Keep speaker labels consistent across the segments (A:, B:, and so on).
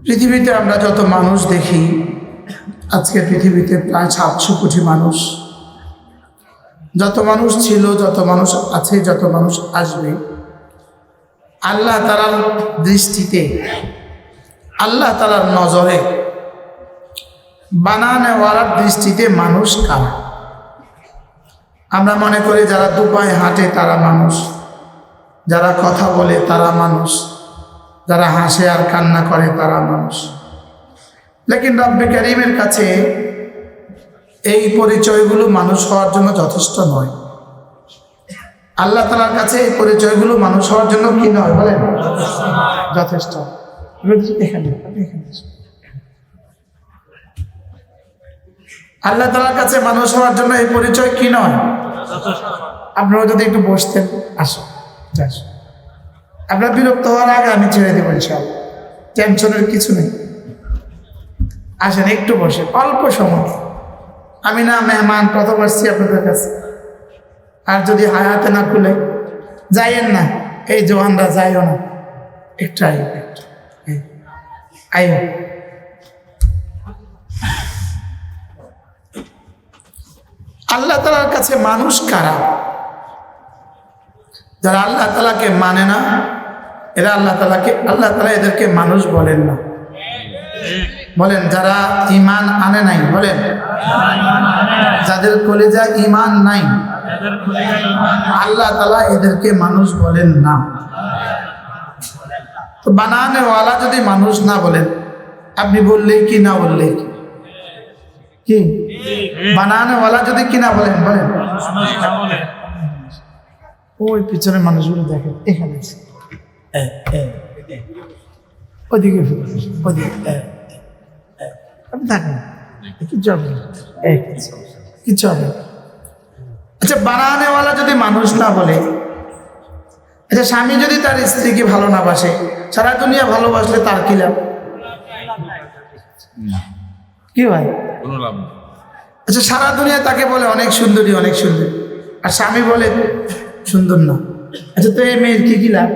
A: পৃথিবীতে আমরা যত মানুষ দেখি, আজকে পৃথিবীতে প্রায় 700 কোটি মানুষ। যত মানুষ ছিল, যত মানুষ আছে, যত মানুষ আসবে, আল্লাহ তাআলার দৃষ্টিতে, আল্লাহ তাআলার নজরে, বানানেওয়ালার দৃষ্টিতে মানুষ কারা? আমরা মনে করি যারা দুপায়ে হাঁটে তারা মানুষ, যারা কথা বলে তারা মানুষ, যারা হাসে আর কান্না করে তারা মানুষ। লেকিন রব্বে কারীমের কাছে এই পরিচয়গুলো মানুষ হওয়ার জন্য যথেষ্ট নয়। আল্লাহ তাআলার কাছে এই পরিচয়গুলো মানুষ হওয়ার জন্য কি নয় বলেন? যথেষ্ট। আল্লাহ তাআলার কাছে মানুষ হওয়ার জন্য এই পরিচয় কি নয়? আপনারা যদি একটু বসতেন, আসো আসো। আপনার বিরক্ত হওয়ার আগে আমি ছেড়ে দেবো ইনশাআল্লাহ, টেনশনের কিছু নেই। আসেন একটু বসে, অল্প সময়। আমি না মেহমান, প্রথম আসছি আপনাদের কাছে। আর যদি হায়াতে না খুলে যাইয়েন না, এই জওয়ানরা যাইও না, একটু আইও, একটু আইও। আল্লাহ তাআলার কাছে মানুষ কারা? যারা আল্লাহ তাআলাকে মানে না, এরা আল্লাহ তাআলা এদেরকে মানুষ বলেন না। বলেন যারা ঈমান আনে নাই, বলেন যাদের কলিজায় ঈমান নাই, আল্লাহ তাআলা এদেরকে মানুষ বলেন না। তো বানানেওয়ালা যদি মানুষ না বলেন, আপনি বললেই কি, না বললেই কি? বানানেওয়ালা যদি কি না বলেন, বলেন ওই পিছনের মানুষগুলো দেখেন, এখানে ওদিকে ওদিকে আপনি থাকেন, কিচ্ছু হবে কিচ্ছু হবে। আচ্ছা, বানানেওয়ালা যদি মানুষ না বলে, আচ্ছা স্বামী যদি তার স্ত্রীকে ভালো না বাসে, সারা দুনিয়া ভালোবাসলে তার কি লাভ? কি ভাই? আচ্ছা, সারা দুনিয়া তাকে বলে অনেক সুন্দরী, অনেক সুন্দর, আর স্বামী বলে সুন্দর না। আচ্ছা, তো এই মেয়ের কি লাভ?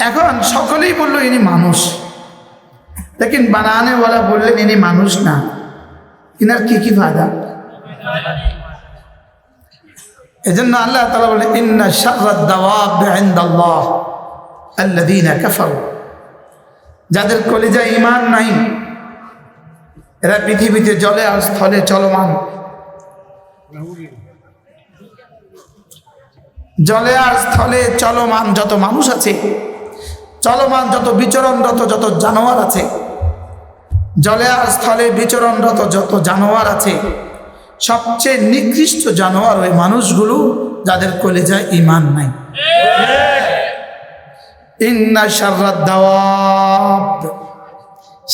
A: এখন সকলেই বললো ইনি মানুষ, লেকিন বানানেওয়ালা বললেন ইনি মানুষ না, ইনার কি ফায়দা? এজন্য আল্লাহ তাআলা বলে ইন্না শাররাদ দাওয়াবি ইনদাল্লাহ আল্লাযীনা কাফারু। যাদের কলিজায় ঈমান নাই, এরা পৃথিবীতে জলে আর স্থলে চলমান। জলে আর স্থলে চলমান যত মানুষ আছে, চলমান যত বিচরণরত যত জানোয়ার আছে, জলে আর স্থলে বিচরণরত যত জানোয়ার আছে, সবচেয়ে নিকৃষ্ট জানোয়ার ওই মানুষগুলো যাদের কলিজায় ঈমান নাই। ইন্না শাররাদ দাওয়াব,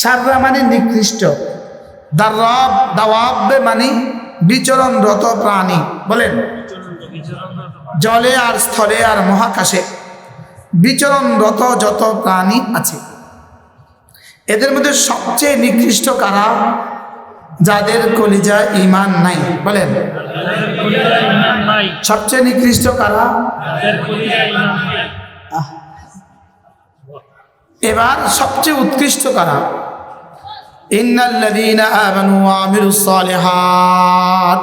A: শাররা মানে নিকৃষ্ট, দাওয়াব মানে বিচরণরত প্রাণী। বলেন জলে আর স্থলে আর মহাকাশে বিচরণরত যত প্রাণী আছে, এদের মধ্যে সবচেয়ে নিকৃষ্ট কারা? যাদের কলিজায় ঈমান নাই। বলেন সবচেয়ে নিকৃষ্ট কারা? এবার সবচেয়ে উৎকৃষ্ট কারা? ইন্নাল্লাযীনা আমানু ওয়া আমিলুস সালিহাত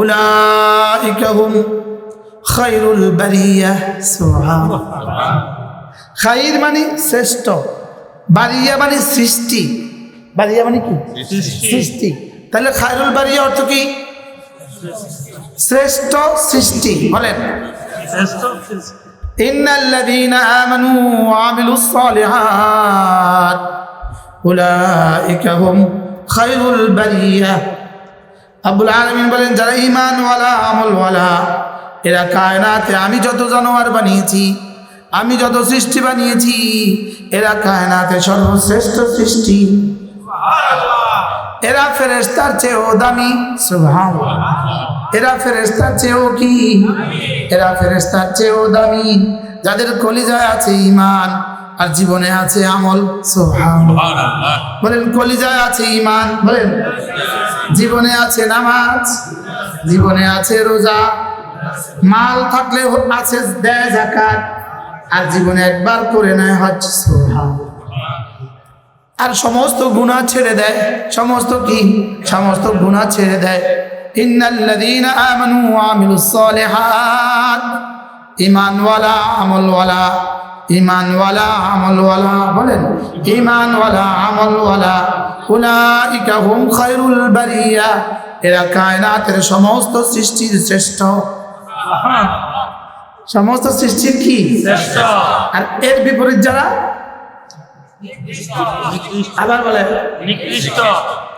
A: উলাইকা হুম খায়রুল বারিয়াহ। সুবহানাল্লাহ। খায়র মানে শ্রেষ্ঠ, বারিয়া মানে সৃষ্টি। বারিয়া মানে কি? সৃষ্টি। তাহলে খায়রুল বারিয়া অর্থ কি? শ্রেষ্ঠ সৃষ্টি। বলেন ইন্নাল্লাযীনা আমানু ওয়া আমিলুস সালিহাত উলাইকা হুম খায়রুল বারিয়াহ। আব্বুল আলামিন বলেন যারা ঈমানওয়ালা, আমলওয়ালা, এরা কায়নাতে আমি যত জানোয়ার বানিয়েছি, আমি যত সৃষ্টি বানিয়েছি, এরা কায়নাতে সর্বশ্রেষ্ঠ সৃষ্টি। এরা ফেরেশতার চেয়েও দামি। সুবহানাল্লাহ। এরা ফেরেশতার চেয়েও কি? এরা ফেরেশতার চেয়েও দামি, যাদের কলিজায় আছে ঈমান আর জীবনে আছে আমল। সুবহানাল্লাহ। বলেন কলিজায় আছে ঈমান, বলেন জীবনে আছে নামাজ, জীবনে আছে রোজা, মাল থাকলে আছে দেয় যাকাত, আর জীবনে একবার করে নেয় হজ, সুবহানাল্লাহ। আর সমস্ত গুনাহ ছেড়ে দেয়, সমস্ত কি, সমস্ত গুনাহ ছেড়ে দেয়। ইন্নাল্লাযীনা আমানু ওয়া আমিলুস সালিহাত, ঈমানওয়ালা আমলওয়ালা, ঈমানওয়ালা আমলওয়ালা, বলেন ঈমানওয়ালা আমলওয়ালা, উলাইকা হুম খায়রুল বারিয়া, এরা কায়নাতের সমস্ত সৃষ্টির শ্রেষ্ঠ, সমস্ত সৃষ্টির কি শ্রেষ্ঠ। আর এর বিপরীত যারা, আবার বলে নিকৃষ্ট।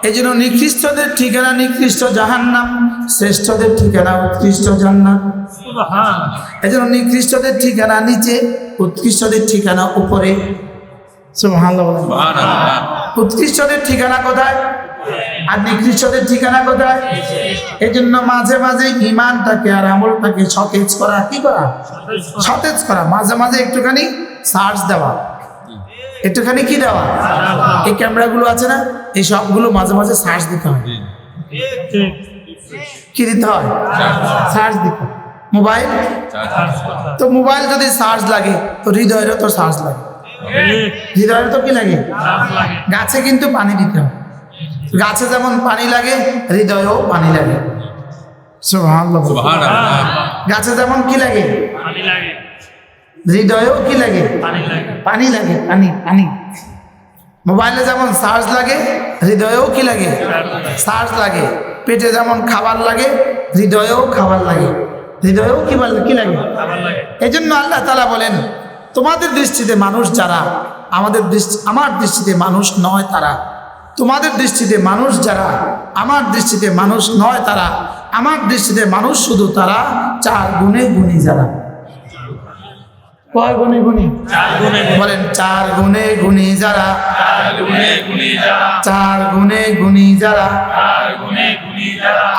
A: এই জন্য নিকৃষ্টদের ঠিকানা নিকৃষ্ট জাহান্নাম, শ্রেষ্ঠদের ঠিকানা উৎকৃষ্ট জান্নাত। এই জন্য নিকৃষ্টদের ঠিকানা নিচে, উৎকৃষ্টদের ঠিকানা উপরে। সুবহানাল্লাহ। উৎকৃষ্টদের ঠিকানা কোথায় আর নিকৃষ্টদের ঠিকানা কোথায়? এই জন্য মাঝে মাঝে ইমানটাকে আর আমলটাকে সতেজ করা, কি করা, সতেজ করা, মাঝে মাঝে একটুখানি সার্চ দেওয়া, একটুখানি কি দেওয়া। এই ক্যামেরাগুলো আছে না, এই সবগুলো মাঝে মাঝে সার্চ দিতে হয়। কি দিতে হয়? সার্চ দিতে হয়। মোবাইল তো, মোবাইল যদি সার্চ লাগে তো হৃদয়েরও তো সার্চ লাগে, হৃদয়ের তো কি লাগে, গাছে কিন্তু পানি দিতে হয়। গাছে যেমন পানি লাগে হৃদয়েও পানি লাগে। সুবহানাল্লাহ। গাছে যেমন কি লাগে, হৃদয়েও কি লাগে, পানি লাগে, পানি পানি। মোবাইলে যেমন চার্জ লাগে হৃদয়েও কি লাগে, চার্জ লাগে। পেটে যেমন খাবার লাগে হৃদয়েও খাবার লাগে, হৃদয়েও কি লাগে। এই জন্য আল্লাহ তাআলা বলেন, তোমাদের দৃষ্টিতে মানুষ যারা, আমার দৃষ্টিতে মানুষ নয় তারা। তোমাদের দৃষ্টিতে মানুষ যারা, আমার দৃষ্টিতে মানুষ নয় তারা। আমার দৃষ্টিতে মানুষ শুধু তারা 4 গুণে গুণী যারা। কয় গুণে গুণী? বলেন 4 গুণে গুণী যারা, 4 গুণে গুণী যারা।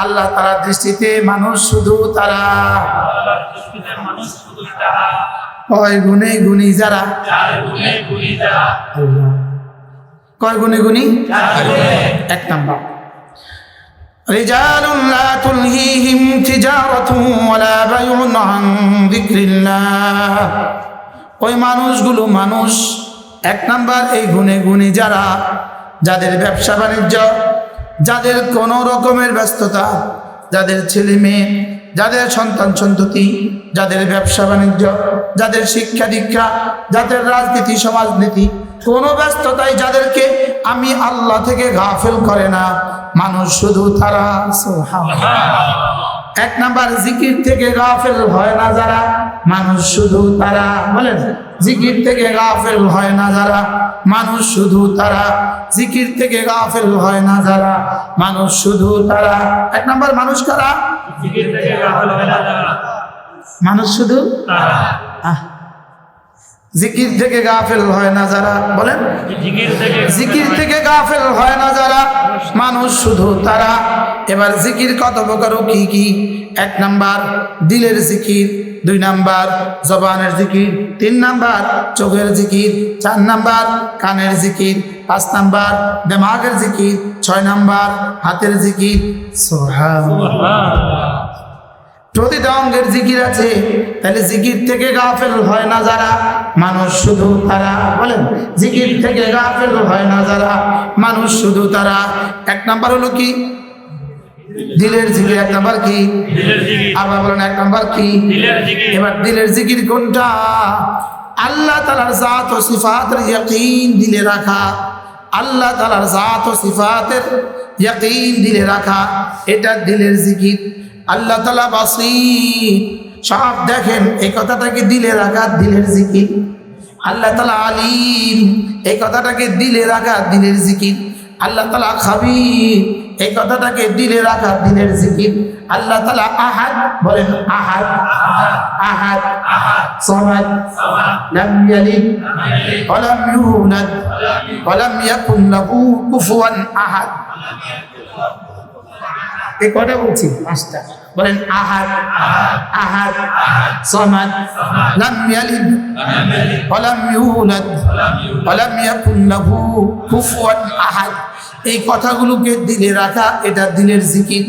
A: আল্লাহ তাআলার দৃষ্টিতে মানুষ শুধু তারা। কয় গুণে গুণী যারা? কয় গুণে গুণী? 1 নাম্বার, রিজালুন লা তুলহিহিম তিজারাতুন ওয়ালা বাইউন আন যিকরিল্লাহ। ওই মানুষগুলো মানুষ 1 নাম্বার এই গুণে গুণী যারা, যাদের ব্যবসা বাণিজ্য, যাদের কোনো রকমের ব্যস্ততা, যাদের ছেলে মেয়ে, যাদের সন্তান সন্ততি, যাদের ব্যবসা বাণিজ্য, যাদের শিক্ষা দীক্ষা, যাদের রাজনীতি সমাজনীতি, কোনো ব্যস্ততাই যাদেরকে আমি আল্লাহ থেকে গাফেল করে না, মানুষ শুধু তারা। সুবহানাল্লাহ। 1 নাম্বার জিকির থেকে গাফেল হয় না যারা, মানুষ শুধু তারা। বলেন জিকির থেকে গাফেল হয় না যারা, মানুষ শুধু তারা। জিকির থেকে গাফেল হয় না যারা, মানুষ শুধু তারা। 1 নাম্বার মানুষ কারা? জিকির থেকে গাফেল হয় না যারা, মানুষ শুধু তারা। জিকির থেকে গাফেল হয় না যারা, বলেন জিকির থেকে গাফেল হয় না যারা, মানুষ শুধু তারা। এবার জিকির কত প্রকার, কি কি? 1 নাম্বার দিলের জিকির, 2 নাম্বার জবানের জিকির, 3 নাম্বার চোখের জিকির, 4 নাম্বার কানের জিকির, 5 নাম্বার দিমাগের জিকির, 6 নাম্বার হাতের জিকির। সুবহানাল্লাহ। প্রতিটা অঙ্গের জিকির আছে। তাহলে জিকির থেকে গাফেল হয় না যারা, মানুষ শুধু তারা। বলেন জিকির থেকে গাফেল হয় না যারা, মানুষ শুধু তারা। 1 নাম্বার হলো কি? দিলের জিকির। 1 নাম্বার কি? আবার বলেন 1 নাম্বার কি? এবার দিলের জিকির কোনটা? আল্লাহ তাআলার জাত ও সিফাতের ইয়াকিন দিলে রাখা, আল্লাহ তাআলার জাত ও সিফাতের ইয়াকিন দিলে রাখা, এটা দিলের জিকির। আল্লাহ তাআলা বাসীর, সব দেখেন, এই কথাটাকে দিলে রাখা দিলের জিকির। আল্লাহ তাআলা আলিম, এই কথাটাকে দিলে রাখা দিলের জিকির। আল্লাহ তাআলা খাবীর, এই কথাটাকে দিলে রাখা দিলের জিকির। আল্লাহ তাআলা আহাদ, বলেন আহাদ, আহাদ সামাদ, লাম ইয়ালিদ ওয়া লাম ইউলাদ ওয়া লাম ইয়াকুন লাহু কুফুয়ান আহাদ। এই কটা বলছি? 5টা। বলেন আহাদ, আহাদ সামাদ, লাম ইয়ালিদ ওয়া লাম ইউলাদ ওয়া লাম ইয়াকুন লাহু কুফুয়ান আহাদ। এই কথাগুলোকে দিলে রাখা, এটা দিলের জিকির।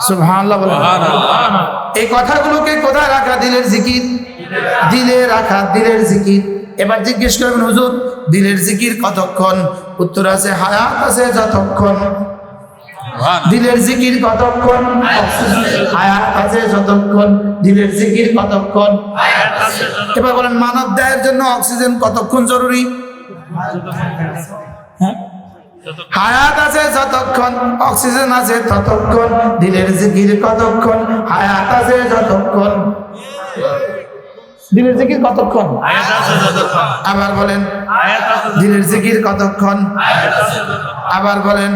A: সুবহানাল্লাহ। এই কথাগুলোকে কোথায় রাখা? দিলের জিকির। দিলে রাখা দিলের জিকির। এবার জিজ্ঞেস করবেন হুজুর দিলের জিকির কতক্ষণ? উত্তর আছে হায়াত আছে যতক্ষণ। দিলের জিকির কতক্ষণ? হায়াত আছে যতক্ষণ। দিলের জিকির কতক্ষণ? এবার বলেন মানব দেহের জন্য অক্সিজেন কতক্ষণ জরুরি? হ্যাঁ, হায়াত আছে যতক্ষণ, অক্সিজেন আছে ততক্ষণ। দিলের জিকির কতক্ষণ? হায়াত আছে যতক্ষণ। দিলের জিকির কতক্ষণ? আবার বলেন দিলের জিকির কতক্ষণ? আবার বলেন।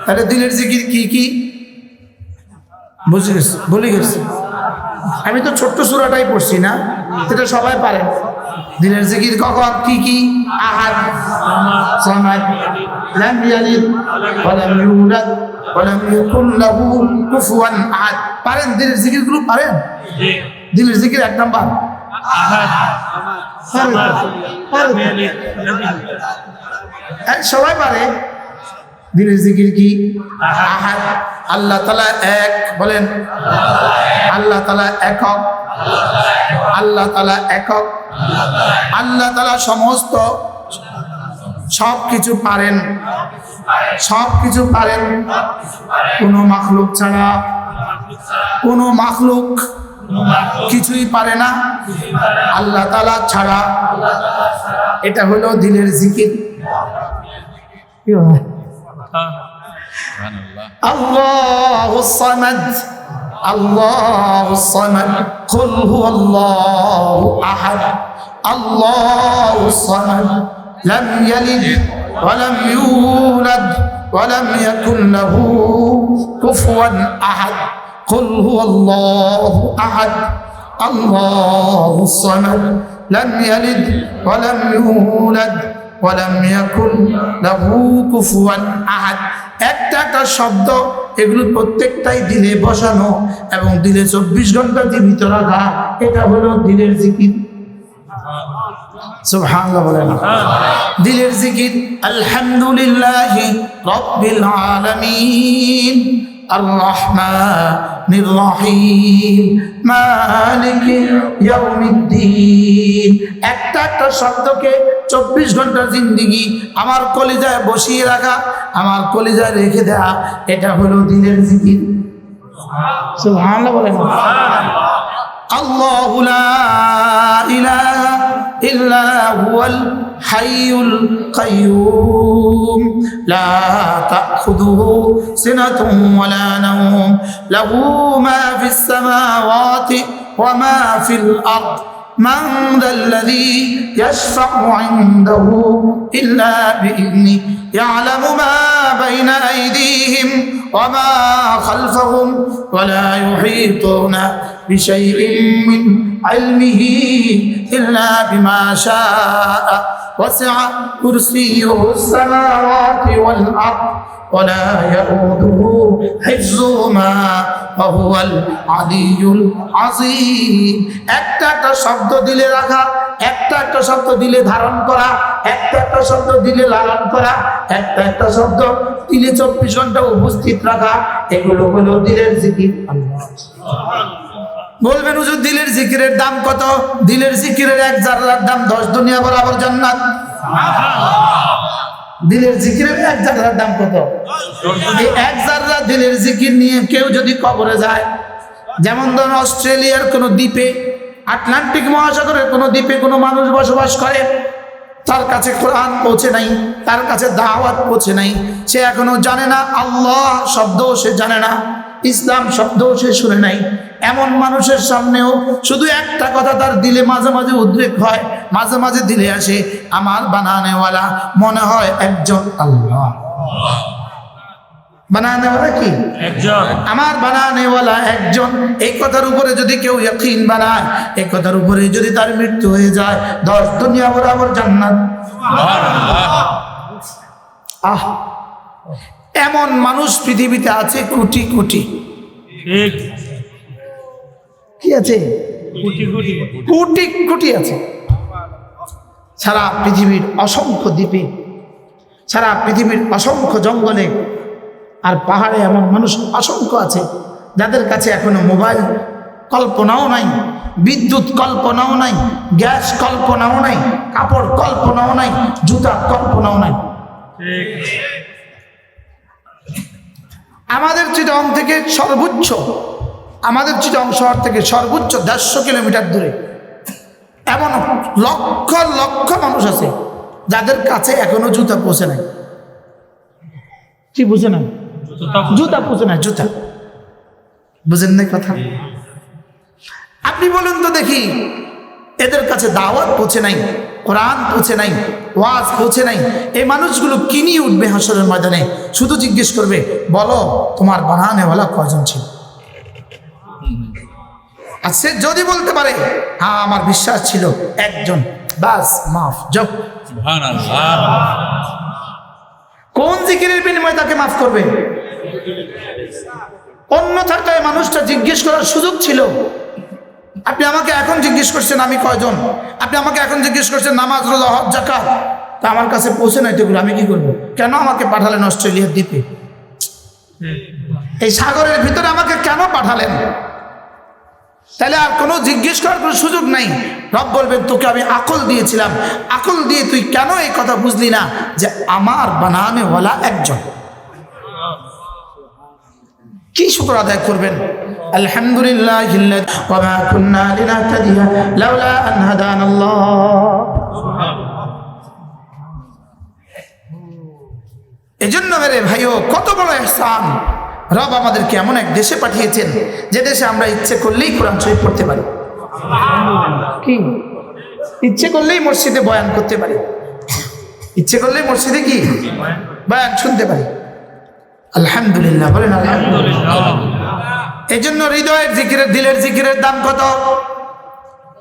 A: তাহলে দিলের জিকির কি কি বুঝে গেছি, ভুলে গেছি। আমি তো ছোট্ট সূরাটাই পড়ছি না, এটা সবাই পারেন। দিলের জিকির কখন কি কি? আহাদ, সামাদ, লাম ইয়ালিদ ওয়া লাম ইউলাদ ওয়া লাম ইয়াকুল লাহু কুফুয়ান আহাদ। পারেন দিলের জিকির গুলো? পারেন? দিলের জিকির এক নাম্বার আহাদ, সামাদ, সবাই পারে। দিলের জিকির কি? আহাদ। আল্লাহ তাআলা এক, বলেন আল্লাহ তাআলা একক। আল্লাহ তাআলা একক। আল্লাহ তাআলা সমস্ত সব কিছু পারেন, সব কিছু পারেন। কোনো মাখলুক ছাড়া, কোনো মাখলুক কিছুই পারে না আল্লাহ তাআলা ছাড়া। এটা হলো দিলের জিকির। আল্লাহুস সামাদ, আল্লাহুস সামাদ, কুল হুয়াল্লাহু আহাদ, আল্লাহুস সামাদ, লাম ইয়ালিদ ওয়া লাম ইউলাদ ওয়া লাম ইয়াকুল লাহু কুফুয়ান আহাদ, কুল হুয়াল্লাহু আহাদ, আল্লাহুস সামাদ, লাম ইয়ালিদ ওয়া লাম ইউলাদ ওয়া লাম ইয়াকুল লাহু কুফুয়ান আহাদ। একটা একটা শব্দ, এগুলো প্রত্যেকটাই দিলে বসানো এবং দিলে 24 ঘন্টা জীবিত রাখা। এটা হলো দিলের জিকির। সুবহানাল্লাহ বলেন। দিলের জিকির আলহামদুলিল্লাহি রাব্বিল আলামিন আর রহমানির রহিম মালিকি ইয়াউমিদ্দিন। একটা একটা শব্দকে 24 ঘন্টার জিন্দেগি আমার কলিজায় বসিয়ে রাখা, আমার কলিজায় রেখে দেয়া, এটা হলো দিলের জিকির। সুবহানাল্লাহ বলেন। আল্লাহু লা ইলাহা ইল্লা হুয়াল হাইয়ুল কাইয়্যুম লা তাখুযুহু সিনাতুন ওয়া লা নাওম লাহু মা ফিস সামাওয়াতি ওয়া মা ফিল আরদ من ذا الذي يشفع عنده إلا بإذنه يعلم ما بين أيديهم وما خلفهم ولا يحيطون بشيء من علمه إلا بما شاء وسع كرسيه السماوات والأرض ولا يؤوده حفظهما وهو العلي العظيم। একটা একটা শব্দ দিলে রাখা, একটা একটা শব্দ দিলে ধারণ করা, একটা একটা শব্দ দিলে লালন করা, একটা একটা শব্দ দিলে 24 ঘন্টা উপস্থিত রাখা, এগুলো হলো দিলের জিকির। বলবেন হুজুর দিলের জিকিরের দাম কত? দিলের জিকিরের এক জাররার দাম 10 দুনিয়া বরাবর জান্নাত। দিলের জিকিরের এক জাররার দাম কত? এই এক জাররা দিলের জিকির নিয়ে কেউ যদি কবরে যায়, যেমন ধরুন অস্ট্রেলিয়ার কোনো দ্বীপে, আটলান্টিক মহাসাগরের কোনো দ্বীপে কোনো মানুষ বসবাস করে, তার কাছে কোরআন পৌঁছে নাই, তার কাছে দাওয়াত পৌঁছে নাই, সে এখনো জানে না আল্লাহ শব্দও সে জানে না, ইসলাম শব্দও সে শুনে নাই। এমন মানুষের সামনেও শুধু একটা কথা তার দিলে মাঝে মাঝে উদ্রেক হয়, মাঝে মাঝে দিলে আসে, আমার বানানেওয়ালা মনে হয় একজন আল্লাহ। বানানেওয়ালা কি? একজন। আমার বানানেওয়ালা একজন। এই কথার উপরে যদি কেউ ইয়াকিন বানায়, এই কথার উপরে যদি তার মৃত্যু হয়ে যায়, 10 দুনিয়া বরাবর জান্নাত। আহ, এমন মানুষ পৃথিবীতে আছে কোটি কোটি। কি আছে? কোটি কোটি আছে। সারা পৃথিবীর অসংখ্য দ্বীপে, সারা পৃথিবীর অসংখ্য জঙ্গলে আর পাহাড়ে এমন মানুষ অসংখ্য আছে যাদের কাছে এখনো মোবাইল কল্পনাও নাই, বিদ্যুৎ কল্পনাও নাই, গ্যাস কল্পনাও নাই, কাপড় কল্পনাও নাই, জুতা কল্পনাও নাই। আমাদের চিটাগং থেকে সর্বোচ্চ, আমাদের চিটাগং শহর থেকে সর্বোচ্চ 150 কিলোমিটার দূরে এমন লক্ষ লক্ষ মানুষ আছে যাদের কাছে এখনো জুতা পৌঁছে নাই। কি বুঝে না? জুতা পৌঁছে না, জুতা। বুঝেন না কথা? আপনি বলুন তো দেখি, এদের কাছে দাওয়াত পৌঁছে নাই, কোরআন পৌঁছে নাই, ওয়াজ পৌঁছে নাই, এই মানুষগুলো কি নিয়ে উঠবে হাসরের ময়দানে? শুধু জিজ্ঞেস করবে, বলো তোমার বানানেওয়ালা কয়জন ছিল? আর সে যদি বলতে পারে হ্যাঁ আমার বিশ্বাস ছিল একজন, বাস মাফ। যোগ কোন জিকিরের বিনিময়ে তাকে মাফ করবে? অন্য থাকলে মানুষটা জিজ্ঞেস করার সুযোগ ছিল। আপনি আমাকে এখন জিজ্ঞেস করছেন আমি কয়জন, আপনি আমাকে এখন জিজ্ঞেস করছেন নামাজ, রোজা, হজ, যাকাত, তা আমার কাছে পৌঁছে নাই এগুলো, আমি কি করবো? কেন আমাকে পাঠালেন অস্ট্রেলিয়ার দ্বীপে? এই সাগরের ভিতরে আমাকে কেন পাঠালেন? তাহলে আর কোনো জিজ্ঞেস করার কোনো সুযোগ নাই। রব বলবেন তোকে আমি আকল দিয়েছিলাম, আকল দিয়ে তুই কেন এই কথা বুঝলি না যে আমার বানানেওয়ালা একজন? কি শুকর আদায় করবেন? আলহামদুলিল্লাহিল্লাযী ওয়া মা কুন্না লিনাহতাদিয়া লাউলা আন হাদানাল্লাহ। এজন্য মেরে ভাইও, কত বড় ইহসান! রব আমাদেরকে এমন এক দেশে পাঠিয়েছেন যে দেশে আমরা ইচ্ছে করলেই কোরআন শরীফ পড়তে পারি, কি ইচ্ছে করলেই মসজিদে বয়ান করতে পারি, ইচ্ছে করলেই মসজিদে কি বয়ান শুনতে পারি। আলহামদুলিল্লাহ বলেন আলহামদুলিল্লাহ। এই জন্য হৃদয়ের জিকিরের, দিলের জিকিরের দাম কত?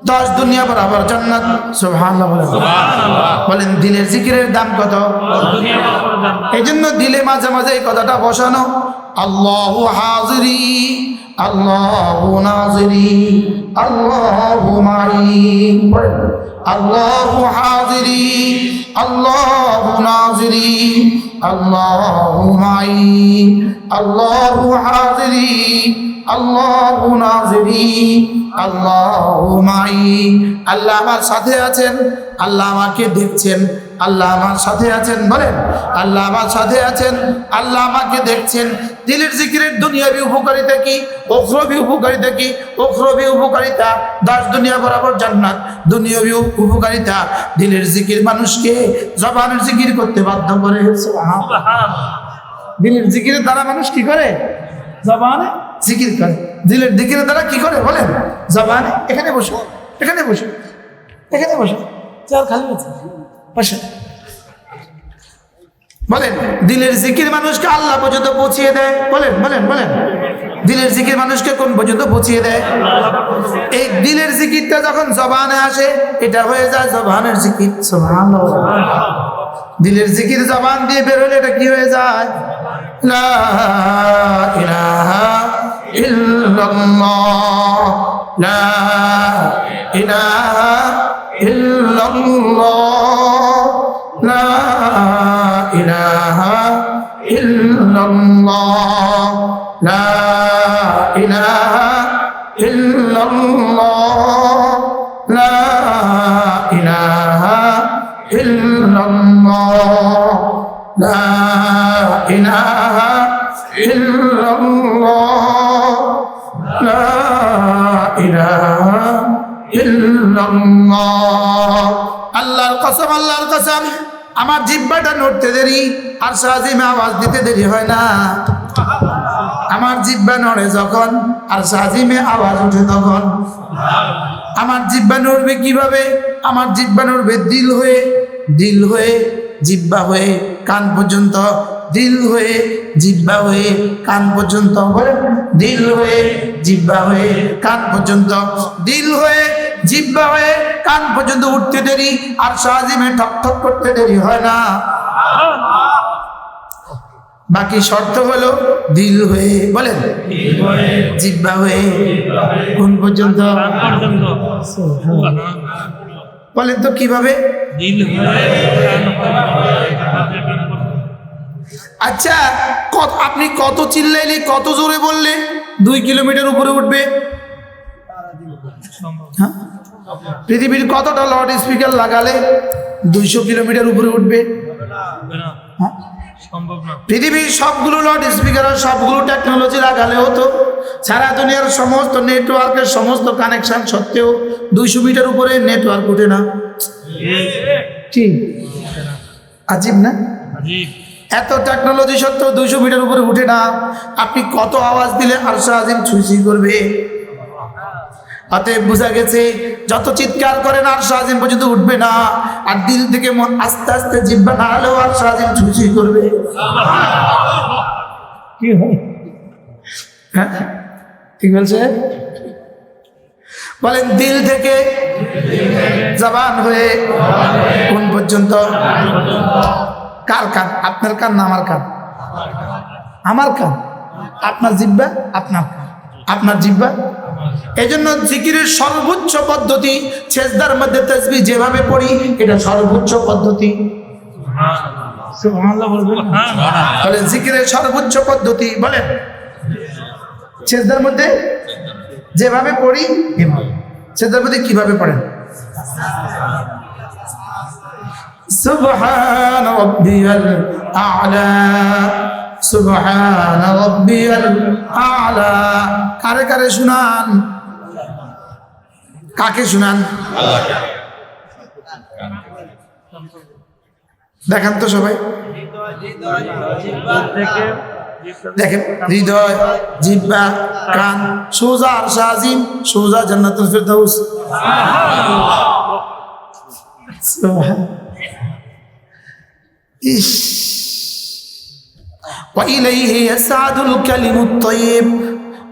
A: 10 দুনিয়া বরাবর জান্নাত। সুবহানাল্লাহ বলেন। দিলের জিকিরের দাম কত? এই জন্য দিলে মাঝে মাঝে এই কথাটা বসানো, আল্লাহু হাজিরি, আল্লাহু নাজিরি, আল্লাহু মাই। আল্লাহু হাজিরি, আল্লাহু নাজিরি, আল্লাহু মাই। আল্লাহু হাজিরি, আল্লাহু নাজিরি, আল্লাহু মাই। আল্লাহ আমার সাথে আছেন, আল্লাহ আমাকে দেখছেন, আল্লাহ আমার সাথে আছেন। বলেন আল্লাহ আমার সাথে আছেন, আল্লাহ আমাকে দেখছেন। দিলের জিকিরের দুনিয়াবি উপকারিতা কি, উখরাবি উপকারিতা কি? উখরাবি উপকারিতা 10 দুনিয়া বরাবর জান্নাত। দুনিয়াবি উপকারিতা, দিলের জিকির মানুষকে জবানের জিকির করতে বাধ্য করে। সুবহানাল্লাহ। দিলের জিকিরের দ্বারা মানুষ কি করে? জবানে জিকির করে। দিলের জিকিরের দ্বারা কি করে বলেন? জবানে। এখানে বসো, এখানে বসো, এখানে বসো, চেয়ার খালি আছে, বসে। বলেন দিলের জিকির মানুষকে আল্লাহ পর্যন্ত পৌঁছিয়ে দেয়। বলেন বলেন বলেন। দিলের জিকির মানুষকে কোন পর্যন্ত পৌঁছিয়ে দেয়? এই দিলের জিকিরটা যখন জবানে আসে, এটা হয়ে যায় জবানের জিকির। সুবহানাল্লাহ। দিলের জিকির জবান দিয়ে বের হলে এটা কি হয়ে যায়? লা ইলাহা ইল্লাল্লাহ, লা ইলাহা ইল্লাল্লাহ, লা ইলাহা ইল্লাল্লাহ, লা ইলাহা ইল্লাল্লাহ, লা ইলাহা ইল্লাল্লাহ, লা ইলাহা ইল্লাল্লাহ, লা ইলাহা ইল্লাল্লাহ। আল্লাহর কসম, আল্লাহর কসম, আমার জিহ্বাটা নড়তে দেরি আর সাজিমে আওয়াজ দিতে দেরি হয় না। আমার জিহ্বা নড়ে যখন আর সাজিমে আওয়াজ ওঠে তখন। আমার জিহ্বা নড়বে কিভাবে? আমার জিহ্বা নড়বে দিল হয়ে, দিল হয়ে জিহ্বা হয়ে কান পর্যন্ত, দিল হয়ে জিহ্বা হয়ে কান পর্যন্ত। বলেন দিল হয়ে জিহ্বা হয়ে কান পর্যন্ত, দিল হয়ে জিহ্বা হয়ে কান পর্যন্ত উঠতে দেরি আর সাজিমে ঠক ঠক করতে দেরি হয় না। বাকি শর্ত হলো দিল হয়ে, বলেন জিহ্বা হয়ে কোন পর্যন্ত? বলেন তো কিভাবে? আচ্ছা আপনি কত চিল্লাইলে, কত জোরে বললে 2 কিলোমিটার উপরে উঠবে? হ্যাঁ, পৃথিবীর কতটা লাউড স্পিকার লাগালে 200 কিলোমিটার উপরে উঠবে? হ্যাঁ, পৃথিবীর সবগুলো লাউড স্পিকার আর সবগুলো টেকনোলজি লাগালে হতো সারা দুনিয়ার সমস্ত নেটওয়ার্কের সমস্ত কানেকশন সত্ত্বেও 200 মিটার উপরে নেটওয়ার্ক ওঠে না। ঠিক, আজীব না? এত টেকনোলজি সত্ত্বেও 200 মিটার উপরে উঠে না। আপনি কত আওয়াজ দিলে আরশে আজিম ছুঁই করবে? অতএব বোঝা গেছে যত চিৎকার করেন আরশে আজিম পর্যন্ত উঠবে না, আর দিল থেকে আস্তে আস্তে জিহ্বা নাড়ালেও আরশে আজিম ছুঁই করবে। কি হয়? হ্যাঁ, ঠিক বলছে? বলেন দিল থেকে জবান হয়ে কোন পর্যন্ত? কার কান? আপনার কান না আমার কান? আমার কান। আপনার জিহ্বা আপনার কান, আপনার জিহ্বা। এজন্য জিকিরের সর্বোচ্চ পদ্ধতি সেজদার মধ্যে তাসবিহ যেভাবে পড়ি এটা সর্বোচ্চ পদ্ধতি। সুবহানাল্লাহ বলবেন? বলেন জিকিরের সর্বোচ্চ পদ্ধতি বলেন সেজদার মধ্যে যেভাবে পড়ি এভাবে। সেজদার মধ্যে কিভাবে পড়েন? সুবহান রাব্বিয়াল আ'লা, সুবহান রাব্বিয়াল আ'লা। কারে কারে শুনান? কাকে শুনান? দেখেন তো সবাই, দেখেন হৃদয়, জিহ্বা, কান, সোজা আরশে আজিম, সোজা জান্নাতুল ফিরদাউস। ইস, وإليه يسعد الكلم الطيب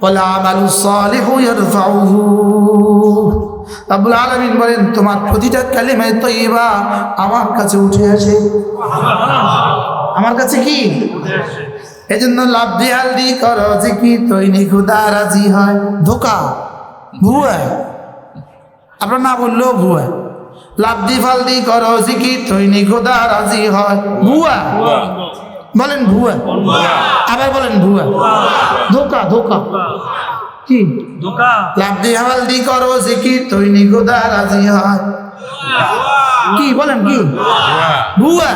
A: والعمل الصالح يرفعه। রব্বুল আলামিন বলেন তোমার প্রতিটা কালিমা তয়্যিবা আমার কাছে উঠে আসে। আমার কাছে কি? এজন্য লাভদি হালদি করো জিকির তৈনি খুদা রাজি হয়। ধোকা, ভুয়া। আপনার না বললেও ভুয়া। লাভদি ফালদি করো জিকির তৈনি খুদা রাজি হয়, ভুয়া। বলেন ভুয়া, আবার বলেন ভুয়া। ধোকা, ধোকা। কি ধোকা? লাভদি হালদি করো জিকির তৈনি খুদা রাজি হয়, কি বলেন? কি ভুয়া,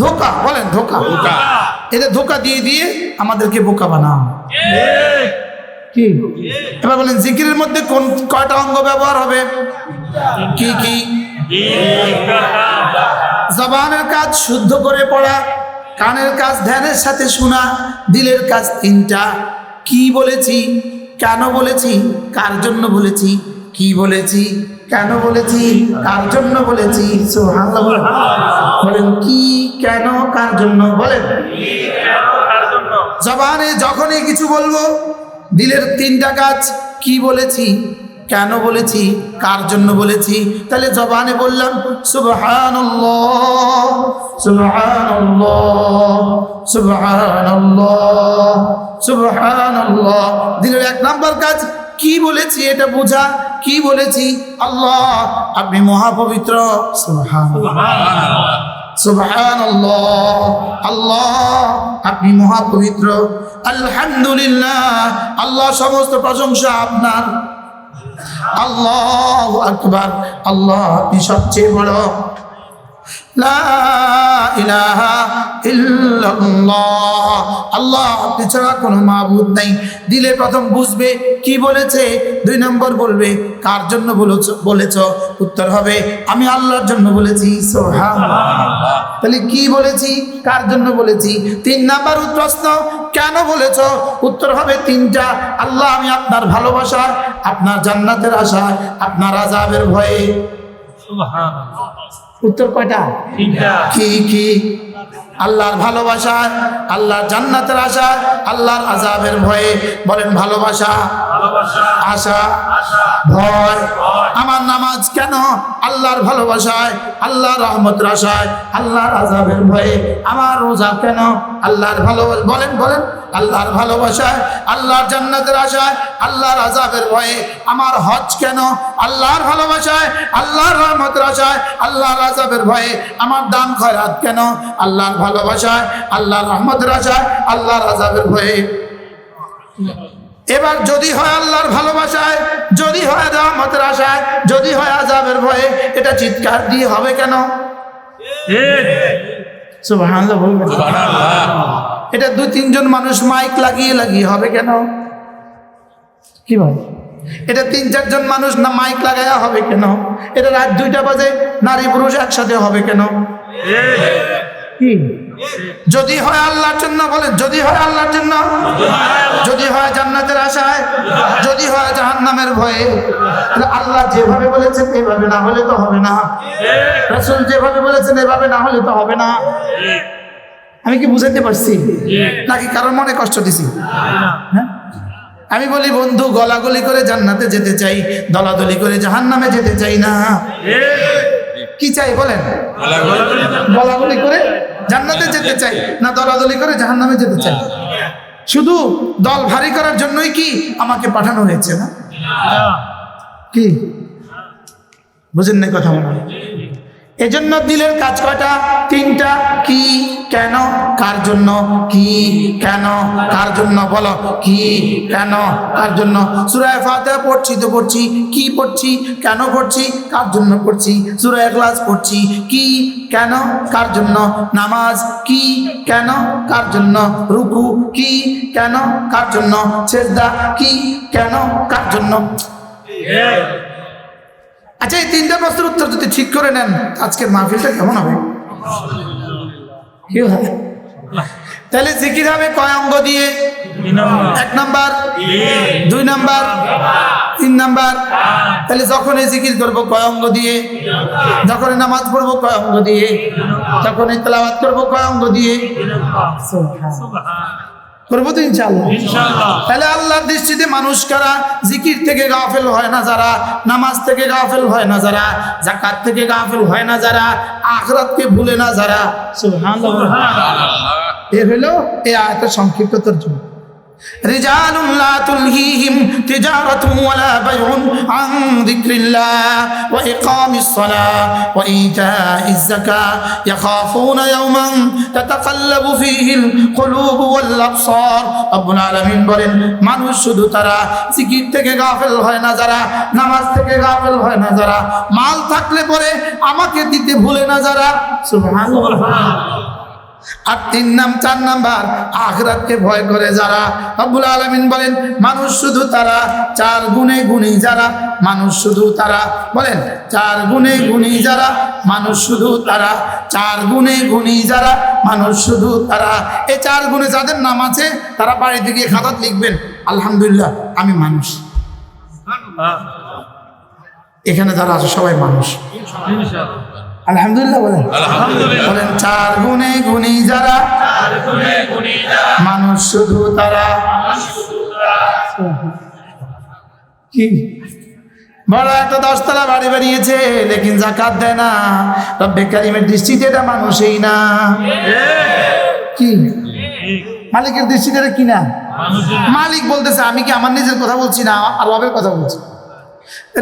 A: ধোকা। বলেন ধোকা। এদের ধোকা দিয়ে দিয়ে আমাদেরকে বোকা বানাও। কি? এবার বলেন জিকিরের মধ্যে কোন কয়টা অঙ্গ ব্যবহার হবে? কি কি? জবানের কাজ শুদ্ধ করে পড়া, কানের কাজ ধ্যানের সাথে শোনা, দিলের কাজ তিনটা। কি বলেছি, কেন বলেছি, কার জন্য বলেছি, কি বলেছি, কেন বলেছি, কার জন্য বলেছি। সুবহানাল্লাহ বলেন কি, কেন, কার জন্য। বলেন জবানে যখনই কিছু বলবো দিলের তিনটা কাজ, কি বলেছি, কেন বলেছি, কার জন্য বলেছি। তাহলে জবানে বললাম সুবহানাল্লাহ, সুবহানাল্লাহ, সুবহানাল্লাহ, সুবহানাল্লাহ। দিলের এক নাম্বার কাজ কি বলেছি এটা বোঝা, কি বলেছি। আল্লাহ আপনি মহাপবিত্র, সুবহানাল্লাহ, সুবহানাল্লাহ। আল্লাহ আপনি মহাপবিত্র। আলহামদুলিল্লাহ, আল্লাহ সমস্ত প্রশংসা আপনার। আল্লাহু আকবার, আল্লাহ আপনি সবচেয়ে বড়। লা ইলাহা ইল্লাল্লাহ, আল্লাহ আপনি ছাড়া কোনো মাবুদ নাই। দিলে প্রথম বুঝবে কি বলেছে, দুই নম্বর বলবে কার জন্য বলেছ। উত্তর হবে আমি আল্লাহর জন্য বলেছি। সুবহানাল্লাহ। তাহলে কি বলেছি, কার জন্য বলেছি। তিন নাম্বার প্রশ্ন কেন বলেছ, উত্তর হবে তিনটা। আল্লাহ আমি আপনার ভালোবাসা, আপনার জান্নাতের আশা, আপনার আযাবের ভয়ে। সুবহানাল্লাহ। উত্তর কয়টা? তিনটা। কি কি? আল্লাহর ভালোবাসা, আল্লাহর জান্নাতের আশা, আল্লাহর আযাবের ভয়ে। বলেন ভালোবাসা, আশা, ভয়। আমার নামাজ কেন? আল্লাহর ভালোবাসায়, আল্লাহর রহমতের আশায়, আল্লাহর আযাবের ভয়ে। আমার রোজা কেন? আল্লাহর ভালোবাসা। বলেন বলেন আল্লাহর ভালোবাসায়, আল্লাহর জান্নাতের আশায়, আল্লাহর আযাবের ভয়ে। আমার হজ কেন? আল্লাহর ভালোবাসায়, আল্লাহর রহমতের আশায়, আল্লাহর আযাবের ভয়ে। আমার দান খয়রাত কেন? আল্লাহর ভালোবাসায়, আল্লাহর রহমতের আশায়, আল্লাহর আযাবের ভয়ে। এবার যদি হয় আল্লাহর ভালোবাসায়, যদি হয় রহমতের আশায়, যদি হয় আযাবের ভয়ে, এটা চিৎকার দিয়ে হবে কেন? সুবহানাল্লাহ বলবেন। এটা 2-3 জন মানুষ মাইক লাগিয়ে লাগিয়ে হবে কেন? কি ভাই, এটা 3-4 জন মানুষ না মাইক লাগায়া হবে কেন? এটা রাত 2টা বাজে নারী পুরুষ একসাথে হবে কেন? কি যদি হয় আল্লাহর জন্য, বলেন যদি হয় আল্লাহর জন্য, যদি হয় জান্নাতের আশায়, যদি হয় জাহান্নামের ভয়ে, আল্লাহ যেভাবে বলেছেন এভাবে না হলে তো হবে না, রাসূল যেভাবে বলেছেন এভাবে না হলে তো হবে না। আমি কি বুঝাতে পারছি নাকি কারোর মনে কষ্ট দিছি? হ্যাঁ, আমি বলি বন্ধু, গলাগলি করে জান্নাতে যেতে চাই, দলাদলি করে জাহান্নামে যেতে চাই না। কি চাই বলেন? গলাগলি করে জান্নাতে যেতে চাই না দলাদলি করে জাহান্নামে যেতে চাই? শুধু দল ভারী করার জন্যই কি আমাকে পাঠানো হয়েছে না? কি বুঝেন না কথা বলা? এজন্য দিলের কাজ কয়টা? 3টা। কি, কেন, কার জন্য? কি, কেন, কার জন্য? বলো কি, কেন, কার জন্য? সূরা ফাতিহা পড়ছি তো পড়ছি, কি পড়ছি, কেন পড়ছি, কার জন্য পড়ছি? সূরা ইখলাস পড়ছি, কি, কেন, কার জন্য? নামাজ কি, কেন, কার জন্য? রুকু কি, কেন, কার জন্য? সিজদা কি, কেন, কার জন্য? আচ্ছা, এই 3টা প্রশ্নের উত্তর যদি ঠিক করে নেন, আজকের মাহফিলটা কেমন হবে? কি হবে? তাহলে জিকির হবে কয় অঙ্গ দিয়ে? 1 নাম্বার, 2 নাম্বার, 3 নাম্বার। তাহলে যখন এই জিকির করবো কয় অঙ্গ দিয়ে? যখন নামাজ পড়বো কয় অঙ্গ দিয়ে? যখন তেলাওয়াত করবো কয় অঙ্গ দিয়ে? করবো তো ইনশাআল্লাহ। তাহলে আল্লাহর দৃষ্টিতে মানুষ কারা? জিকির থেকে গাফেল হয় না যারা, নামাজ থেকে গাফেল হয় না যারা, যাকাত থেকে গাফেল হয় না যারা, আখিরাতকে ভুলে না যারা। সুবহানাল্লাহ। এ হলো এই আয়াতের সংক্ষিপ্ত তরজমা। রিজালুন লা তুলহিহিম তিজারাতুন ওয়ালা বাইউন আন যিকরিল্লাহ ওয়া ইকামিস সালাহ ওয়া ইতাইজ যাকাত ইয়াখাফুনা ইয়াওমান তাতাকাল্লাবু ফীহিল কুলুব ওয়াল আবসার। রব্বুল আলামিন বলেন, মানুষ শুধু তারা জিকির থেকে গাফেল হয় না যারা, নামাজ থেকে গাফেল হয় না যারা, মাল থাকলে পরে আমাকে দিতে ভুলে না যারা। সুবহানাল্লাহ। আর 4 নাম্বার আখিরাতকে ভয় করে যারা। রব্বুল আলামিন বলেন, মানুষ শুধু তারা 4 গুণে গুণী যারা, মানুষ শুধু তারা, বলেন 4 গুণে গুণী যারা, মানুষ শুধু তারা, 4 গুণে গুণী যারা, মানুষ শুধু তারা। এই 4 গুণে যাদের নাম আছে তারা বাড়িতে গিয়ে খাতাত লিখবেন, আলহামদুলিল্লাহ আমি মানুষ। এখানে যারা আছে সবাই মানুষ, আলহামদুলিল্লাহ বলেন। বলেন 4 গুণে গুণী যারা, মানুষ শুধু তারা। কি বড় একটা 10 তলা বাড়ি বানিয়েছে, লেকিন যাকাত দেয় না। রব্বে কারীমের দৃষ্টিতে এটা মানুষই না। কি মালিকের দৃষ্টিতে এটা কি না? মালিক বলতেছে, আমি কি আমার নিজের কথা বলছি না, আল্লাহর কথা বলছি।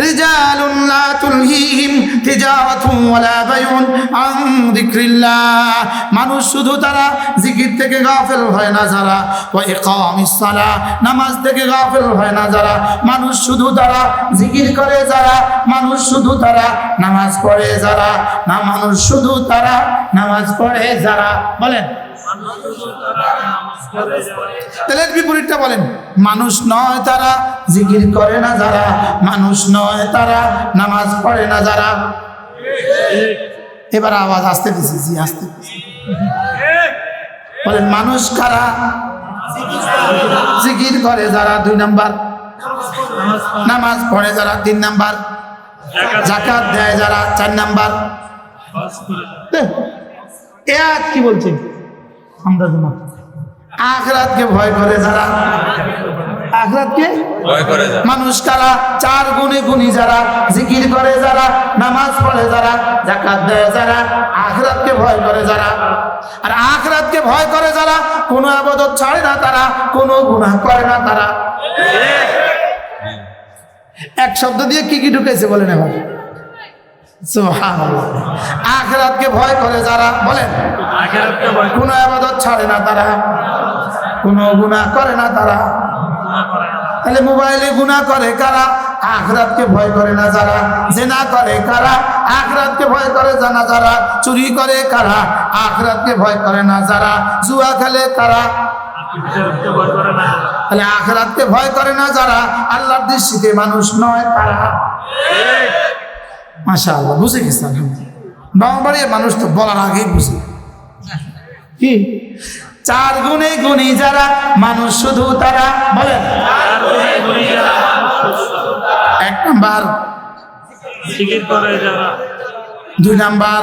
A: রিজালুন লা তুলহিহিম তিজারাতুন ওয়ালা বাইউন আন যিকরিল্লাহ, মানুষ শুধু তারা জিকির থেকে গাফেল হয় না যারা, ওয়া ইকামিস সালাহ, নামাজ থেকে গাফেল হয় না যারা, মানুষ শুধু তারা জিকির করে যারা, মানুষ শুধু তারা নামাজ পড়ে যারা, না মানুষ শুধু তারা নামাজ পড়ে যারা। বলেন তাহলে বিপরীতটা বলেন, মানুষ নয় তারা জিকির করে না যারা, মানুষ নয় তারা নামাজ পড়ে না যারা। এবার আওয়াজ আসতে দিছি, জি আসতে বলেন, মানুষ কারা? জিকির করে যারা 2 নাম্বার, নামাজ পড়ে যারা 3 নাম্বার, যাকাত দেয় যারা 4 নাম্বার। এ আয়াত কি বলছে? আমরা আখিরাতকে ভয় করে যারা, আখিরাতকে ভয় করে যারা। মানুষ কারা? 4 গুণে গুণী যারা, জিকির করে যারা, নামাজ পড়ে যারা, যাকাত দেয় যারা, আখিরাতকে ভয় করে যারা। আর আখিরাতকে ভয় করে যারা, কোনো ইবাদত ছাড়ে না তারা, কোনো গুনাহ করে না তারা। এক শব্দ দিয়ে কি কি ঢুকেছে বলেন এবার? সুবহানাল্লাহ। আখিরাতকে ভয় করে যারা, বলেন কোনো ইবাদত ছাড়ে না তারা, কোনো গুনাহ করে না তারা। তাহলে মোবাইলে গুনাহ করে কারা? আখিরাতকে ভয় করে না যারা। জিনা করে কারা? আখিরাতকে ভয় করে না যারা। চুরি করে কারা? আখিরাতকে ভয় করে না যারা। জুয়া খেলে কারা? তাহলে আখিরাতকে ভয় করে না যারা আল্লাহর দৃষ্টিতে মানুষ নয় তারা। মাশাআল্লাহ, বুঝে গেছে আলহামদুলিল্লাহ। বাংলাবাড়ির মানুষ তো বলার আগেই বুঝে কি। চার গুণে গুণী যারা মানুষ শুধু তারা, বলেন। এক নাম্বার, দুই নাম্বার,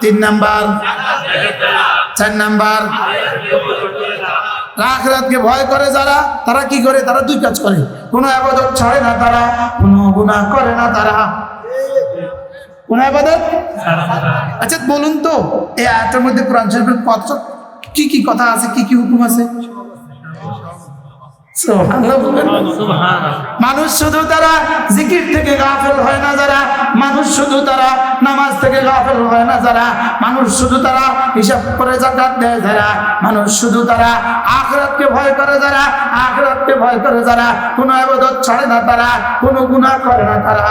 A: তিন নাম্বার, চার নাম্বার, আখিরাতকে ভয় করে যারা, তারা কি করে? তারা দুই কাজ করে, কোনো ইবাদত ছাড়ে না তারা, কোনো গুনাহ করে না তারা। কোন ইবাদত? আচ্ছা বলুন তো, এই আয়াতের মধ্যে কোরআন শরীফের কত কি কি কথা আছে, কি কি হুকুম আছে? সুবহানাল্লাহ বলেন। মানুষ শুধু তারা জিকির থেকে গাফেল হয় না যারা, মানুষ শুধু তারা নামাজ থেকে গাফেল হয় না যারা, মানুষ শুধু তারা হিসাব করে যাকাত দেয় যারা, মানুষ শুধু তারা আখিরাতকে ভয় করে যারা, আখিরাতকে ভয় করে যারা, কোনো ইবাদত ছাড়ে না তারা, কোনো গুনাহ করে না তারা।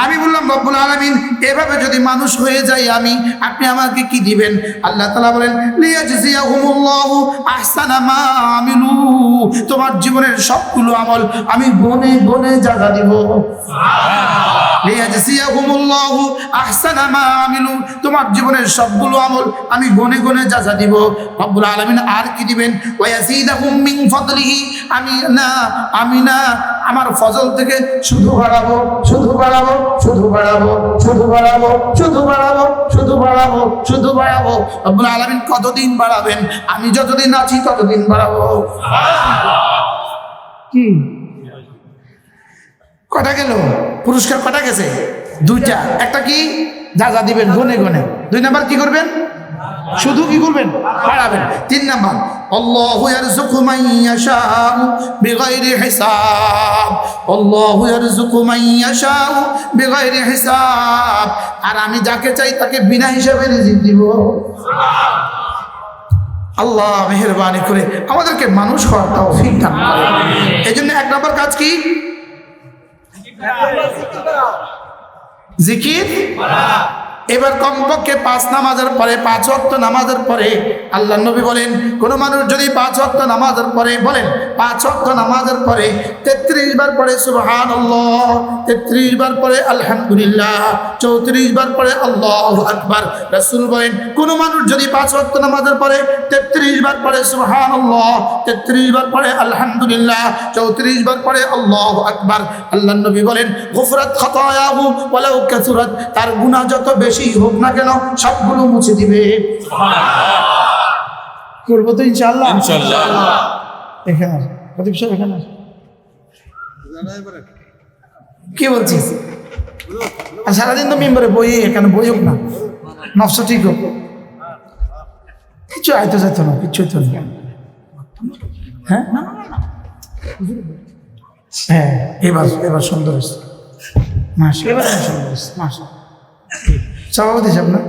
A: আমি বললাম রব্বুল আলামিন এভাবে যদি মানুষ হয়ে যাই আমি, আপনি আমাকে কি দিবেন? আল্লাহ তাআলা বলেন লিয়াজজিয়াহুমুল্লাহু আহসানা মা আমিলু, তোমার জীবনের সবগুলো আমল আমি গনে গনে জাযা দিব। লিয়াজজিয়াহুমুল্লাহু আহসানা মা আমিলু, তোমার জীবনের সবগুলো আমল আমি গনে গনে জাযা দিব। রব্বুল আলামিন আর কি দিবেন? ওয়া ইয়াজিদাহুম মিন ফাদলিহি, আমি না আমার ফজল থেকে শুধু বাড়াবো, শুধু বাড়াবো, শুধু বাড়াবো, শুধু বাড়াবো, শুধু বাড়াবো, শুধু বাড়াবো, শুধু বাড়াবো। রব্বুল আলামিন কতদিন বাড়াবেন? আমি যতদিন আছি ততদিন বাড়াবো। কি কটা গেল? পুরস্কার কটা গেছে? দুইটা। একটা কি? যা যা দিবেন গনে গনে। দুই নাম্বার কি করবেন? শুধু কি করবেন? বাড়াবেন। তিন নাম্বার, আল্লাহু ইয়ারযুকু মান ইয়াশাউ বিগাইরি হিসাব, আল্লাহু ইয়ারযুকু মান ইয়াশাউ বিগাইরি হিসাব, আর আমি যাকে চাই তাকে বিনা হিসাবে রিজিক দিব। আল্লাহ মেহেরবানি করে আমাদেরকে মানুষ হওয়ার তৌফিক দান করেন। এইজন্য এক নম্বর কাজ কি? জিকির। এবার কমপক্ষে 5 নামাজের পরে, 5 ওয়াক্ত নামাজের পরে আল্লাহ নবী বলেন, কোন মানুষ যদি 5 ওয়াক্ত নামাজের পরে, বলেন 5 ওয়াক্ত নামাজের পরে 33 বার পরে সুবহানাল্লাহ, 33 বার পরে আলহামদুলিল্লাহ, 34 বার পরে আল্লাহু আকবার। রাসূল বলেন, কোন মানুষ যদি 5 ওয়াক্ত নামাজের পরে 33 বার পরে সুবহানাল্লাহ, 33 বার পরে আলহামদুলিল্লাহ, 34 বার পরে আল্লাহু আকবার, আল্লাহ নবী বলেন গুফরাত খাতায়াহু ওয়ালাউ কাসুরাত, তার গুনাহ যত বেশি হোক না কেন সবগুলো মুছে দিবে। করবো তো ইনশাআল্লাহ। ইনশাআল্লাহ। এখানে প্রদীপ সাহেব এখানে কি বলছিস? আর সারাদিন তো মেম্বারে বই, এখানে বই হোক না, নকশা ঠিক হোক, কিছু আইতে যেত না, কিছু হইতো না। হ্যাঁ হ্যাঁ, এবার সুন্দর হয়েছে, মাসা এবার সুন্দর হয়েছে, মাসা। সভাপতি সাহেব না,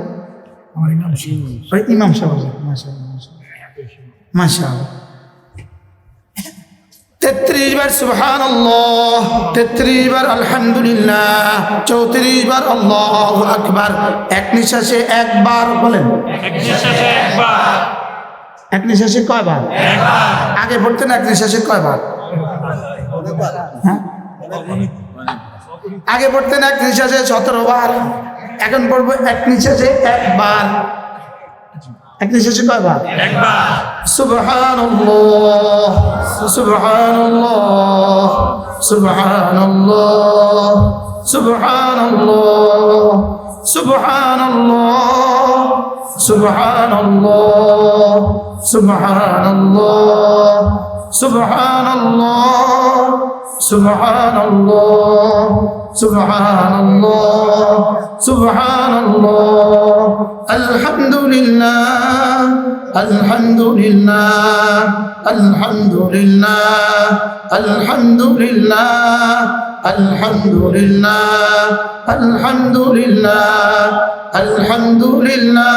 A: আমার ইমাম সাহেব, মাশাআল্লাহ। 33 বার সুবহানাল্লাহ, 33 বার আলহামদুলিল্লাহ, 34 বার আল্লাহু আকবার। এক নিঃশ্বাসে একবার, বলেন এক নিঃশ্বাসে একবার। এক নিঃশ্বাসে কয়বার? একবার। আগে পড়তেন এক নিঃশ্বাসে কয়বার? হ্যাঁ, আগে পড়তেন এক নিঃশ্বাসে 17 বার, এখন পড়বো এক নিঃশ্বাসে একবার। এক নিঃশ্বাসে কয়বার? একবার। সুবহানাল্লাহ, সুবহানাল্লাহ, সুবহানাল্লাহ, সুবহানাল্লাহ, সুবহানাল্লাহ, সুবহানাল্লাহ, সুবহানাল্লাহ, সুবহানাল্লাহ, সুবহানাল্লাহ, সুবহানাল্লাহ, সুবহানাল্লাহ, আলহামদুলিল্লাহ, আলহামদুলিল্লাহ, আলহামদুলিল্লাহ, আলহামদুলিল্লাহ, আলহামদুলিল্লাহ, আলহামদুলিল্লাহ, আলহামদুলিল্লাহ,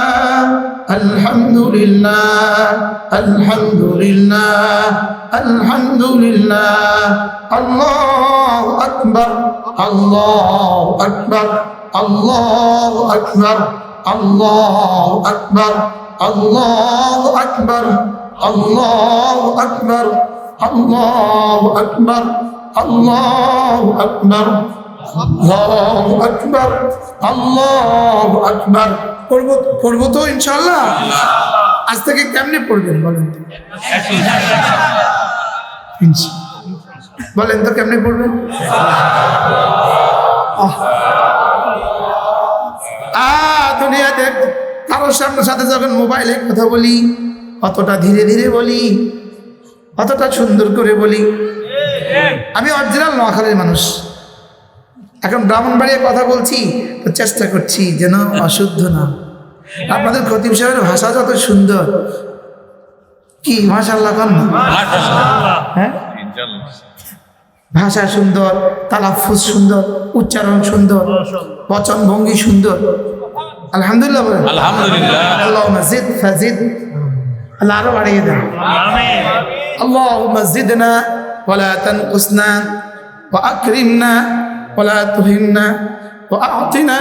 A: আলহামদুলিল্লাহ আলহামদুলিল্লাহ আলহামদুলিল্লাহ আল্লাহু আকবার আল্লাহু আকবার আল্লাহু আকবার আল্লাহু আকবার আল্লাহু আকবার আল্লাহু আকবার আল্লাহু আকবার আল্লাহু আকবার আল্লাহু আকবার আল্লাহু আকবার। পড়বো তো ইনশাআল্লাহ? আজ থেকে কেমনে পড়বেন বলেন তো? বলেন তো কেমনে পড়বেন? দুনিয়াতে কারোর সাথে যখন মোবাইলে কথা বলি অতটা ধীরে ধীরে বলি, অতটা সুন্দর করে বলি। আমি অরিজিনাল নোয়াখালীর মানুষ, এখন ব্রাহ্মণবাড়িয়ায় কথা বলছি তো চেষ্টা করছি যেন অশুদ্ধ না। আপনাদের খতিব সাহেবের ভাষা যত সুন্দর, কি মাশাআল্লাহ কন না? হ্যাঁ, ভাষা সুন্দর, তালাফুজ সুন্দর, উচ্চারণ সুন্দর, বচন ভঙ্গি সুন্দর। আলহামদুলিল্লাহ বলেন।
B: আলহামদুলিল্লাহ।
A: আল্লাহুম্মা জিদ ফাজিদ, আল্লাহ আরো বাড়িয়ে দেন। আল্লাহুম্মা জিদনা ওয়ালা তানকুসনা ওয়া আকরিমনা ওয়ালা তুহিননা ওয়া আ'তিনা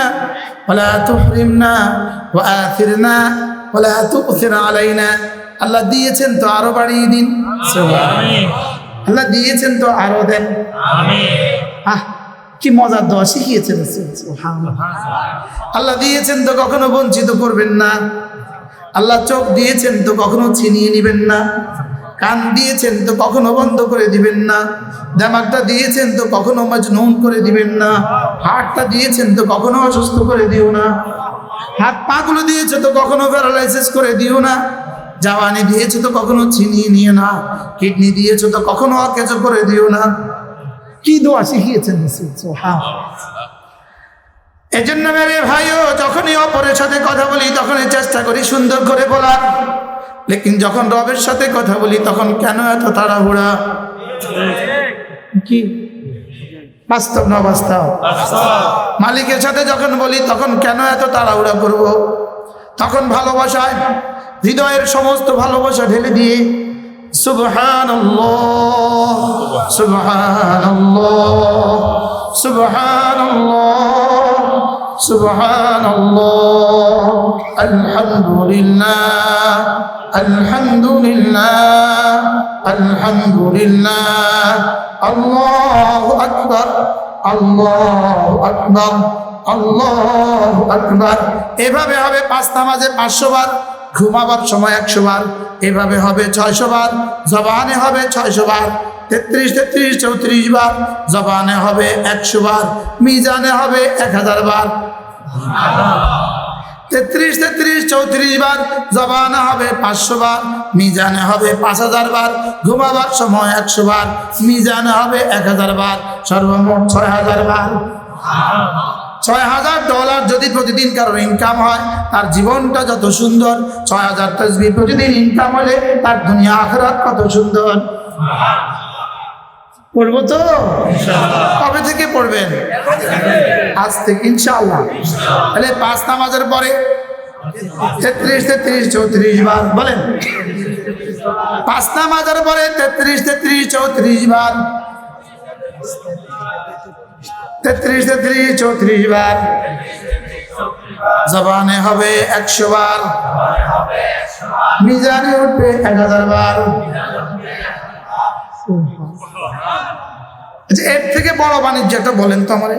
A: ওয়ালা তুহরিমনা ওয়া আথিরনা ওয়ালা তু'থির আলাইনা। আল্লাহ দিয়েছেন তো আরো বাড়িয়ে দিন। আল্লাহ দিয়েছেন তো আরো দেন। আহ, কি মজার দোয়া শিখিয়েছেন। আল্লাহ দিয়েছেন তো কখনো বঞ্চিত করবেন না। আল্লাহ চোখ দিয়েছেন তো কখনো ছিনিয়ে নিবেন না। কান দিয়েছেন তো কখনো বন্ধ করে দিবেন না। দিমাগটা দিয়েছেন তো কখনো মজনুন করে দিবেন না। হাতটা দিয়েছেন তো কখনো অসুস্থ করে দিও না। হাত পাগুলো দিয়েছে তো কখনো প্যারালাইসিস করে দিও না। জাওয়ানি দিয়েছে তো কখনো ছিনিয়ে নিয়ে না। কিডনি দিয়েছে তো কখনো অকেজো করে দিও না। কি দোয়া শিখিয়েছেন। এজন্য মেরে ভাইও, যখনই অপরের সাথে কথা বলি তখনই চেষ্টা করি সুন্দর করে বলার, লেকিন যখন রবের সাথে কথা বলি তখন কেন এত তাড়াহুড়া? কি বাস্তব না বাস্তব? মালিকের সাথে যখন বলি তখন কেন এত তাড়াহুড়া করব? তখন ভালোবাসায় হৃদয়ের সমস্ত ভালোবাসা ঢেলে দিয়ে সুবহানাল্লাহ সুবহানাল্লাহ সুবহানাল্লাহ সুবহানাল্লাহ আলহামদুলিল্লাহ আলহামদুলিল্লাহ আলহামদুলিল্লাহ আল্লাহু আকবার আল্লাহু আকবার আল্লাহু আকবার। এভাবে হবে 5 নামাজে 500 বার, ঘুমাবার সময় 100 বার, এভাবে হবে 600 বার, জবানে হবে 600 বার, 33 33 34 বার, জবানে হবে 100 বার, মিজানে হবে 1000 বার। 33 33 34 বার, জবানে হবে 500 বার, মিজানে হবে 5000 বার, ঘুমাবার সময় 100 বার, মিজানে হবে 1000 বার, সর্বমোট 6000 বার। $6000 যদি প্রতিদিন কারোর ইনকাম হয়, তার জীবনটা যত সুন্দর। 6000 তাসবিহ প্রতিদিন ইনকাম হলে তার দুনিয়া আখিরাত কত সুন্দর। পড়বো তো ইনশাআল্লাহ? কবে থেকে পড়বেন? আজ থেকে ইনশাআল্লাহ। তাহলে 5 নামাজের পরে 33 33 34 বার বলেন। 5 নামাজের পরে 33 33 34 বার, 33 33 34 বার, জবানে হবে 100 বার, মিজানে উঠবে 1000 বার। আচ্ছা, এর থেকে বড় বাণিজ্য একটা বলেন তো আমারে।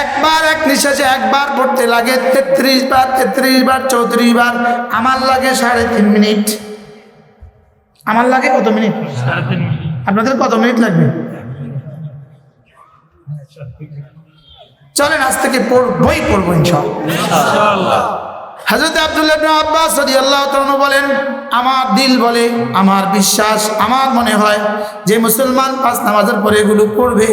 A: একবার এক নিঃশ্বাসে একবার পড়তে লাগে 33 বার 33 বার 34 বার। আমার লাগে 3.5 মিনিট। আমার লাগে কত মিনিট? 3.5 মিনিট। আপনাদের কত মিনিট লাগবে? চলেন আজ থেকে বই পড়বো ইনশাআল্লাহ। হযরত আব্দুল্লাহ ইবনে আব্বাস রাদিয়াল্লাহু তাআলা বলেন, আমার দিল বলে, আমার বিশ্বাস, আমার মনে হয় যে মুসলমান 5 নামাজের পরে এগুলো পড়বে,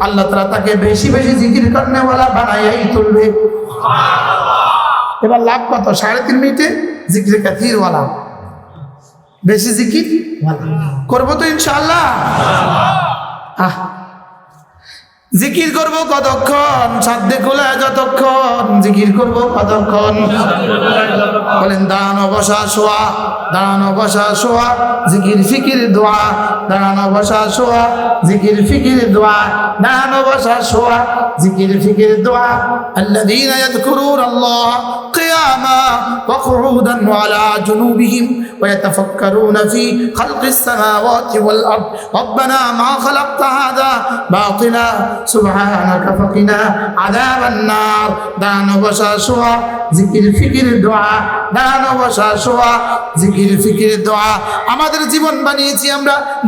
A: আল্লাহ তাআলা তাকে বেশি বেশি জিকির করনেওয়ালা বানায়াই তুলবে। এবার লাভ কত? 3.5 মিনিটে জিকির কাসীরওয়ালা, বেশি জিকির করবো তো ইনশাআল্লাহ। জিকির করব কতক্ষণ? সাধ্যে খোলা যতক্ষণ। জিকির করব কতক্ষণ? বলেন দাঁড়ানো বসা শোয়া, দাঁড়ানো বসা শোয়া, জিকির ফিকির দোয়া, দাঁড়ানো বসা শোয়া, জিকির ফিকির দোয়া, দাঁড়ানো বসা শোয়া, জিকির ফিকির দোয়া। আল্লাযীনা ইয়াযকুরুনাল্লাহ কিয়ামা ওয়া কুউদান ওয়া আলা জুনুবিহিম ওয়া ইয়াতাফাক্কারুনা ফি খালকিস সামাওয়াতি ওয়াল আরদ রব্বানা মা খালাকতা হাযা বাতিলা সুবহানাকা ফাকিনা আযাবান নার। দাঁড়ানো বসা শোয়া, জিকির ফিকির দোয়া, দাঁড়ানো বসা শোয়া, জিকির ফিকির দোয়া। আমাদের জীবন বানিয়েছি আমরা